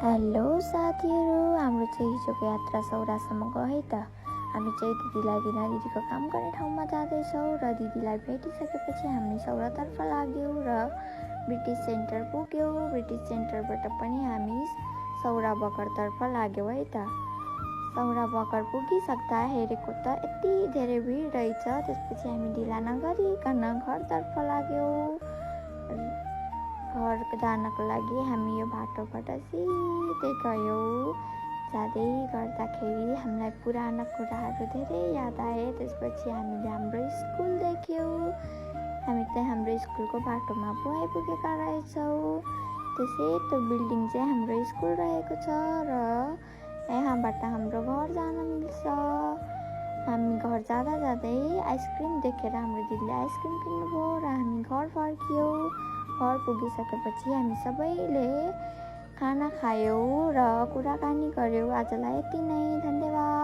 Hello साथीहरू, हाम्रो चाहिँ हिजोको यात्रा सौरासम्मको है त। हामी चाहिँ दिदीलाई लिन दिदीको काम गर्ने ठाउँमा जाँदैछौँ र दिदीलाई भेटिसकेपछि हामी सौरातर्फ लाग्यौँ र ब्रिटिस सेन्टर पुग्यौँ। ब्रिटिस सेन्टरबाट पनि हामी सौरा बकरतर्फ लाग्यौँ है त। सौरा बकर पुगिसक्दा हेरेको त यति धेरै भिड रहेछ। त्यसपछि हामी ढिला नगरिकन घरतर्फ लाग्यौँ। घर जानको लागि हामी यो बाटोबाट सिधै गयौँ। जाँदै गर्दाखेरि हामीलाई पुरानो कुराहरू धेरै याद आए। त्यसपछि हामीले हाम्रो स्कुल देख्यौँ। हामी त हाम्रो स्कुलको बाटोमा पो आइपुगेका रहेछौँ। त्यो सेतो बिल्डिङ चाहिँ हाम्रो स्कुल रहेको छ र यहाँबाट हाम्रो घर जान मिल्छ। हामी घर जाँदा जाँदै आइसक्रिम देखेर हाम्रो दिदीले आइसक्रिम किन्नुभयो र हामी घर फर्कियौँ। घर पुगिसकेपछि हामी सबैले खाना खायौँ र कुराकानी गऱ्यौँ। आजलाई यति नै, धन्यवाद।